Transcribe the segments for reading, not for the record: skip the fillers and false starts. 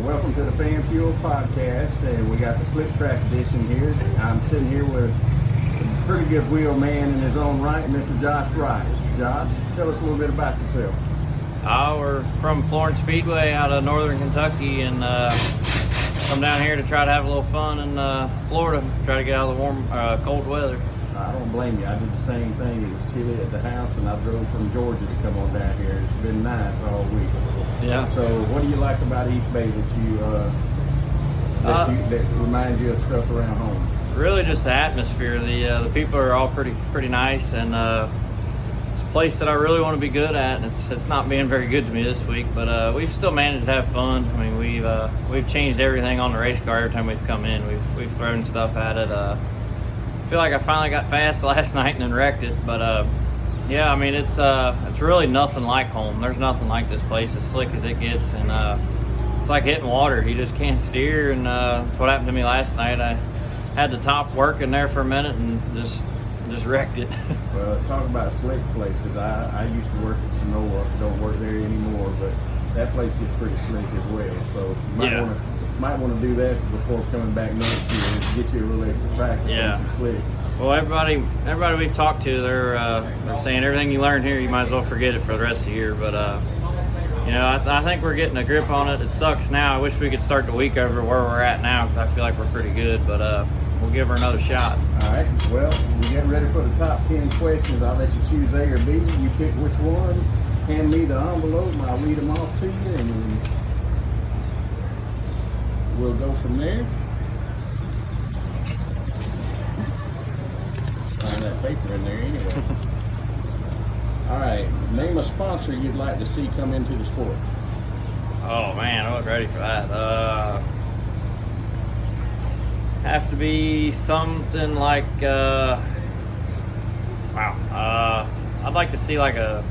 welcome to the Fan Fuel Podcast, and we got the Slick Track edition here. I'm sitting here with a pretty good wheel man in his own right, Mr. Josh Rice. Josh, tell us a little bit about yourself. We're from Florence Speedway out of northern Kentucky, and come down here to try to have a little fun in Florida, try to get out of the warm, cold weather. I don't blame you. I did the same thing. It was chilly at the house, and I drove from Georgia to come on down here. It's been nice all week. Yeah. So, what do you like about East Bay that reminds you of stuff around home? Really, just the atmosphere. The people are all pretty nice, and it's a place that I really want to be good at. And it's not being very good to me this week, but we've still managed to have fun. I mean, we've changed everything on the race car every time we've come in. We've thrown stuff at it. I feel like I finally got fast last night and then wrecked it, but yeah, I mean, it's really nothing like home. There's nothing like this place, as slick as it gets, and it's like hitting water. You just can't steer, and that's what happened to me last night. I had the top working there for a minute and just wrecked it. Well, talk about a slick place, because I used to work at Sonora, don't work there anymore, but that place gets pretty slick as well. So you might want to do that before coming back next year and get you a real extra practice on some slick. Well, everybody we've talked to, they're saying everything you learn here, you might as well forget it for the rest of the year. But you know, I think we're getting a grip on it. It sucks now. I wish we could start the week over where we're at now, because I feel like we're pretty good. But we'll give her another shot. All right. Well, we get ready for the top 10 questions. I'll let you choose A or B. You pick which one. Hand me the envelope, and I'll read them off to you, and we'll go from there. Find that paper in there anyway. All right. Name a sponsor you'd like to see come into the sport. Oh man, I was ready for that. Have to be something like I'd like to see like a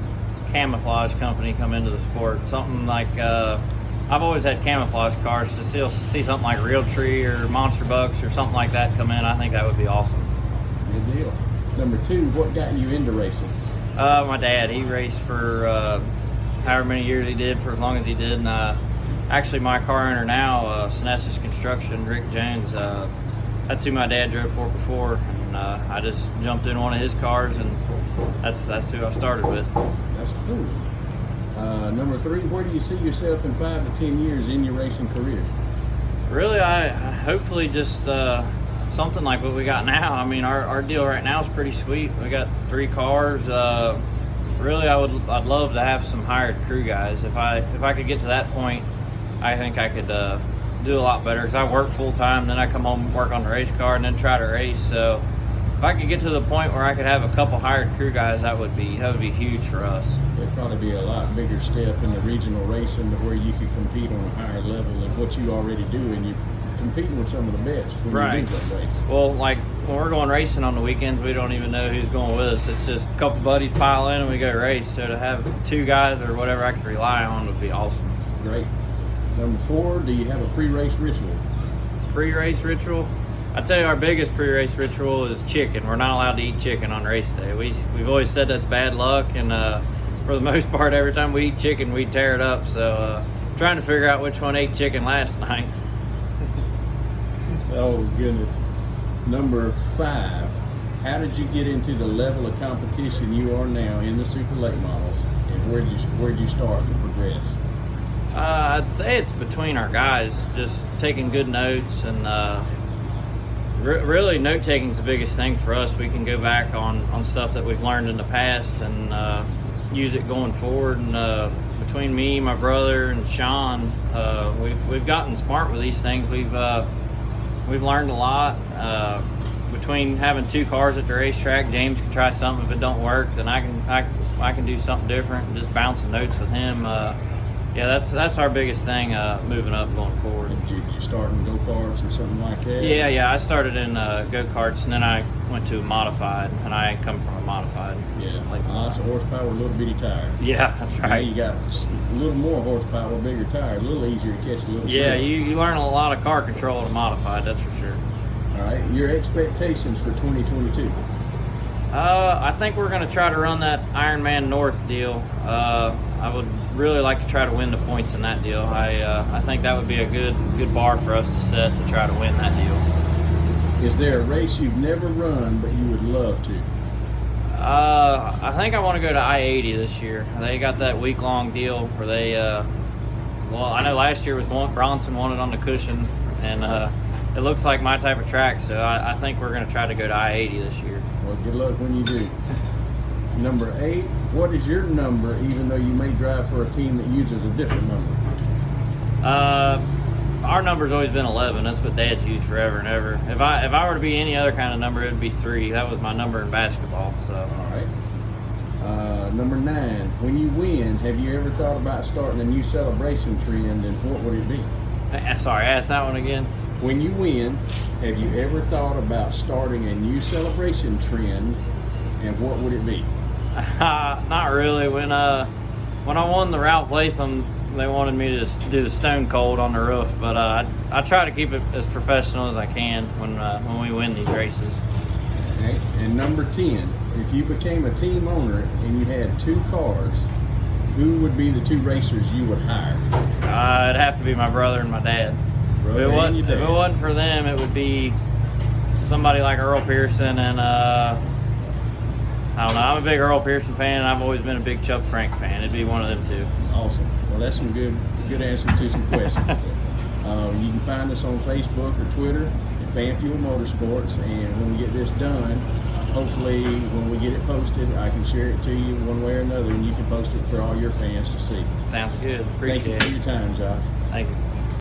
camouflage company come into the sport. Something like I've always had camouflage cars. To see something like Realtree or Monster Bucks or something like that come in, I think that would be awesome. Good deal. Number 2, what got you into racing? My dad, he raced for however many years he did, for as long as he did. And actually my car owner now, Snesis Construction, Rick Jones, that's who my dad drove for before. And I just jumped in one of his cars, and that's who I started with. That's cool. Number 3, where do you see yourself in 5 to 10 years in your racing career? Really, I hopefully just something like what we got now. I mean, our deal right now is pretty sweet. We got 3 cars. Really, I'd love to have some hired crew guys. If I could get to that point, I think I could do a lot better, because I work full time, then I come home and work on the race car, and then try to race. So if I could get to the point where I could have a couple hired crew guys, that would be huge for us. It'd probably be a lot bigger step in the regional racing to where you could compete on a higher level than what you already do, and you're competing with some of the best when you do that race. Well, like when we're going racing on the weekends, we don't even know who's going with us. It's just a couple buddies pile in and we go race. So to have 2 guys or whatever I could rely on would be awesome. Great. Number 4, do you have a pre-race ritual? Pre-race ritual? I tell you, our biggest pre-race ritual is chicken. We're not allowed to eat chicken on race day. We've always said that's bad luck, and for the most part, every time we eat chicken, we tear it up. So trying to figure out which one ate chicken last night. Oh goodness. Number 5, how did you get into the level of competition you are now in the super late models, and where'd you start to progress? I'd say it's between our guys, just taking good notes, and really note taking is the biggest thing for us. We can go back on stuff that we've learned in the past and use it going forward. And between me, my brother, and Sean, we've gotten smart with these things. We've learned a lot. Between having 2 cars at the racetrack, James can try something. If it don't work, then I can do something different, and just bouncing notes with him. Yeah, that's our biggest thing moving up, going forward. You start in go-karts or something like that? Yeah, I started in go-karts, and then I went to a modified, and I come from a modified. Yeah, lots of horsepower, a little bitty tire. Yeah, that's right. You got a little more horsepower, bigger tire, a little easier to catch a little. Yeah, you learn a lot of car control in a modified, that's for sure. All right, your expectations for 2022? I think we're going to try to run that Ironman North deal. I would really like to try to win the points in that deal. I think that would be a good bar for us to set to try to win that deal. Is there a race you've never run but you would love to? I think I want to go to I-80 this year. They got that week-long deal where they, well, I know last year was Bronson won it on the cushion, and it looks like my type of track, so I think we're going to try to go to I-80 this year. Well, good luck when you do. Number 8, what is your number, even though you may drive for a team that uses a different number? Our number's always been 11. That's what Dad's used forever and ever. If I were to be any other kind of number, it'd be 3. That was my number in basketball. So. All right. Number 9, when you win, have you ever thought about starting a new celebration trend, and what would it be? Sorry, ask that one again. When you win, have you ever thought about starting a new celebration trend, and what would it be? Not really. When I won the Ralph Latham, they wanted me to do the Stone Cold on the roof, but I try to keep it as professional as I can when we win these races. Okay. And number 10, if you became a team owner and you had 2 cars, who would be the 2 racers you would hire? It'd have to be my brother and my dad. If it wasn't for them, it would be somebody like Earl Pearson and I don't know. I'm a big Earl Pearson fan, and I've always been a big Chuck Frank fan. It'd be one of them 2. Awesome. Well, that's some good answers to some questions. You can find us on Facebook or Twitter at Fan Fuel Motorsports, and when we get this done, hopefully when we get it posted, I can share it to you one way or another, and you can post it for all your fans to see. Sounds good. Appreciate it. Thank you for your time, Josh. Thank you.